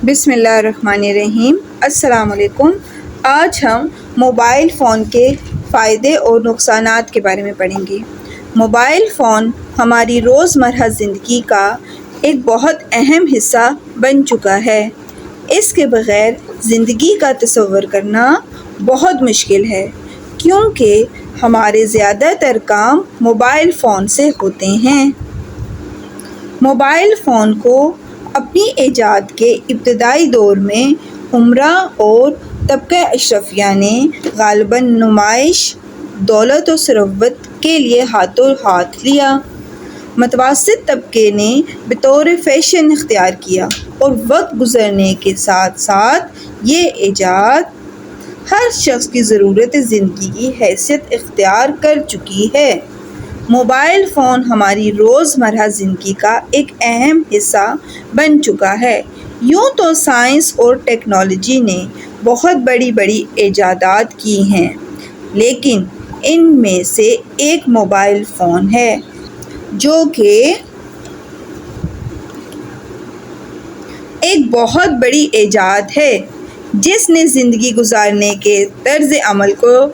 بسم اللہ الرحمن الرحیم۔ السلام علیکم۔ آج ہم موبائل فون کے فائدے اور نقصانات کے بارے میں پڑھیں گے۔ موبائل فون ہماری روزمرہ زندگی کا ایک بہت اہم حصہ بن چکا ہے۔ اس کے بغیر زندگی کا تصور کرنا بہت مشکل ہے، کیونکہ ہمارے زیادہ تر کام موبائل فون سے ہوتے ہیں۔ موبائل فون کو اپنی ایجاد کے ابتدائی دور میں امراء اور طبقہ اشرفیہ نے غالباً نمائش، دولت و ثروت کے لیے ہاتھوں ہاتھ لیا۔ متوسط طبقے نے بطور فیشن اختیار کیا اور وقت گزرنے کے ساتھ ساتھ یہ ایجاد ہر شخص کی ضرورت زندگی کی حیثیت اختیار کر چکی ہے۔ موبائل فون ہماری روزمرہ زندگی کا ایک اہم حصہ بن چکا ہے۔ یوں تو سائنس اور ٹیکنالوجی نے بہت بڑی بڑی ایجادات کی ہیں، لیکن ان میں سے ایک موبائل فون ہے، جو کہ ایک بہت بڑی ایجاد ہے جس نے زندگی گزارنے کے طرز عمل کو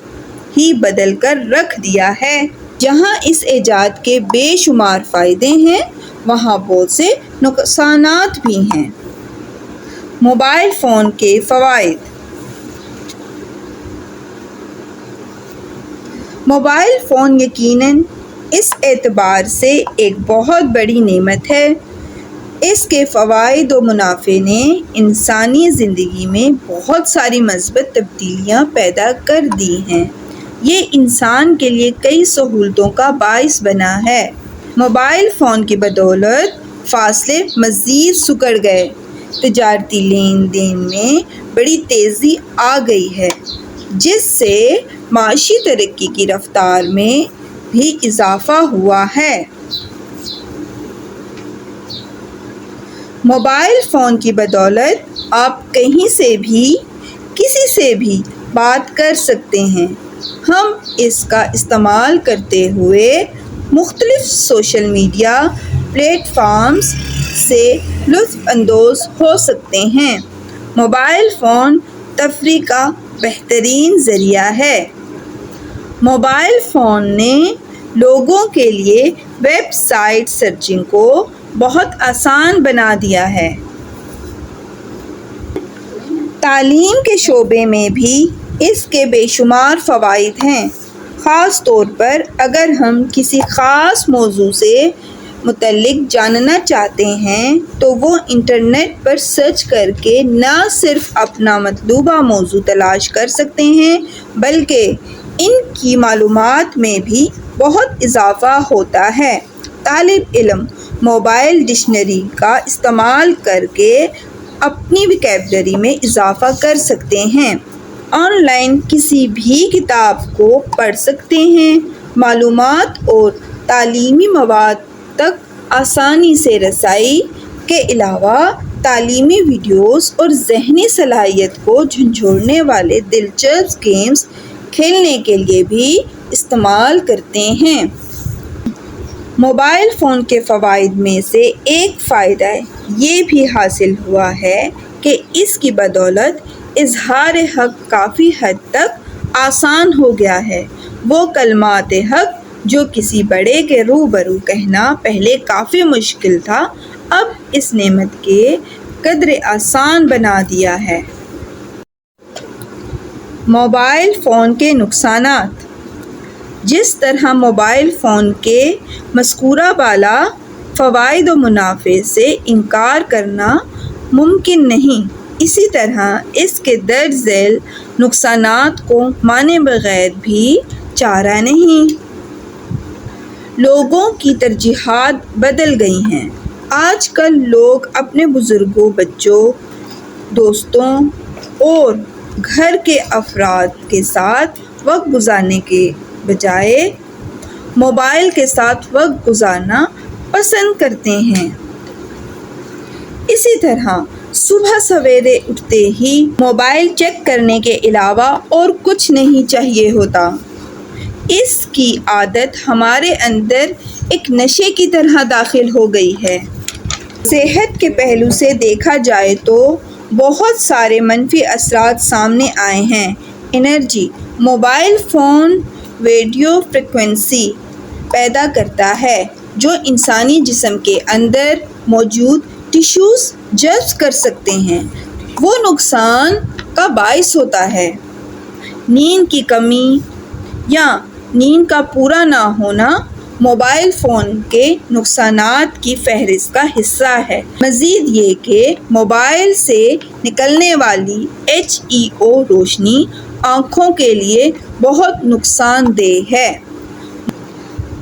ہی بدل کر رکھ دیا ہے۔ جہاں اس ایجاد کے بے شمار فائدے ہیں، وہاں بہت سے نقصانات بھی ہیں۔ موبائل فون کے فوائد۔ موبائل فون یقیناً اس اعتبار سے ایک بہت بڑی نعمت ہے۔ اس کے فوائد و منافع نے انسانی زندگی میں بہت ساری مثبت تبدیلیاں پیدا کر دی ہیں۔ یہ انسان کے لیے کئی سہولتوں کا باعث بنا ہے۔ موبائل فون کی بدولت فاصلے مزید سکڑ گئے، تجارتی لین دین میں بڑی تیزی آ گئی ہے، جس سے معاشی ترقی کی رفتار میں بھی اضافہ ہوا ہے۔ موبائل فون کی بدولت آپ کہیں سے بھی کسی سے بھی بات کر سکتے ہیں۔ ہم اس کا استعمال کرتے ہوئے مختلف سوشل میڈیا پلیٹ فارمز سے لطف اندوز ہو سکتے ہیں۔ موبائل فون تفریح کا بہترین ذریعہ ہے۔ موبائل فون نے لوگوں کے لیے ویب سائٹ سرچنگ کو بہت آسان بنا دیا ہے۔ تعلیم کے شعبے میں بھی اس کے بے شمار فوائد ہیں۔ خاص طور پر اگر ہم کسی خاص موضوع سے متعلق جاننا چاہتے ہیں تو وہ انٹرنیٹ پر سرچ کر کے نہ صرف اپنا مطلوبہ موضوع تلاش کر سکتے ہیں، بلکہ ان کی معلومات میں بھی بہت اضافہ ہوتا ہے۔ طالب علم موبائل ڈکشنری کا استعمال کر کے اپنی ویکیبلری میں اضافہ کر سکتے ہیں۔ آن لائن کسی بھی کتاب کو پڑھ سکتے ہیں۔ معلومات اور تعلیمی مواد تک آسانی سے رسائی کے علاوہ تعلیمی ویڈیوز اور ذہنی صلاحیت کو جھنجھوڑنے والے دلچسپ گیمز کھیلنے کے لیے بھی استعمال کرتے ہیں۔ موبائل فون کے فوائد میں سے ایک فائدہ یہ بھی حاصل ہوا ہے کہ اس کی بدولت اظہار حق کافی حد تک آسان ہو گیا ہے۔ وہ کلمات حق جو کسی بڑے کے روبرو کہنا پہلے کافی مشکل تھا، اب اس نعمت کے قدر آسان بنا دیا ہے۔ موبائل فون کے نقصانات۔ جس طرح موبائل فون کے مذکورہ بالا فوائد و منافع سے انکار کرنا ممکن نہیں، اسی طرح اس کے درج ذیل نقصانات کو مانے بغیر بھی چارہ نہیں۔ لوگوں کی ترجیحات بدل گئی ہیں۔ آج کل لوگ اپنے بزرگوں، بچوں، دوستوں اور گھر کے افراد کے ساتھ وقت گزارنے کے بجائے موبائل کے ساتھ وقت گزارنا پسند کرتے ہیں۔ اسی طرح صبح سویرے اٹھتے ہی موبائل چیک کرنے کے علاوہ اور کچھ نہیں چاہیے ہوتا۔ اس کی عادت ہمارے اندر ایک نشے کی طرح داخل ہو گئی ہے۔ صحت کے پہلو سے دیکھا جائے تو بہت سارے منفی اثرات سامنے آئے ہیں۔ Energy: mobile phone radio frequency پیدا کرتا ہے جو انسانی جسم کے اندر موجود ٹشوز جذب کر سکتے ہیں۔ وہ نقصان کا باعث ہوتا ہے۔ نیند کی کمی یا نیند کا پورا نہ ہونا موبائل فون کے نقصانات کی فہرست کا حصہ ہے۔ مزید یہ کہ موبائل سے نکلنے والی HEO روشنی آنکھوں کے لیے بہت نقصان دہ ہے۔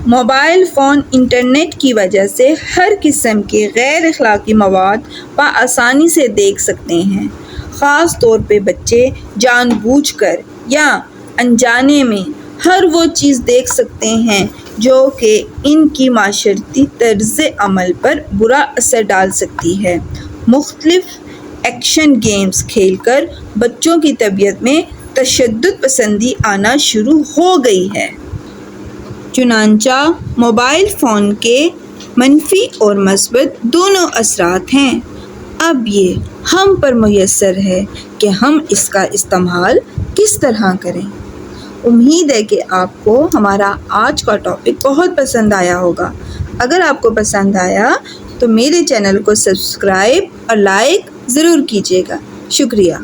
موبائل فون انٹرنیٹ کی وجہ سے ہر قسم کے غیر اخلاقی مواد بآسانی سے دیکھ سکتے ہیں۔ خاص طور پہ بچے جان بوجھ کر یا انجانے میں ہر وہ چیز دیکھ سکتے ہیں جو کہ ان کی معاشرتی طرز عمل پر برا اثر ڈال سکتی ہے۔ مختلف ایکشن گیمز کھیل کر بچوں کی طبیعت میں تشدد پسندی آنا شروع ہو گئی ہے۔ چنانچہ موبائل فون کے منفی اور مثبت دونوں اثرات ہیں۔ اب یہ ہم پر میسر ہے کہ ہم اس کا استعمال کس طرح کریں۔ امید ہے کہ آپ کو ہمارا آج کا ٹاپک بہت پسند آیا ہوگا۔ اگر آپ کو پسند آیا تو میرے چینل کو سبسکرائب اور لائک ضرور کیجیے گا۔ شکریہ۔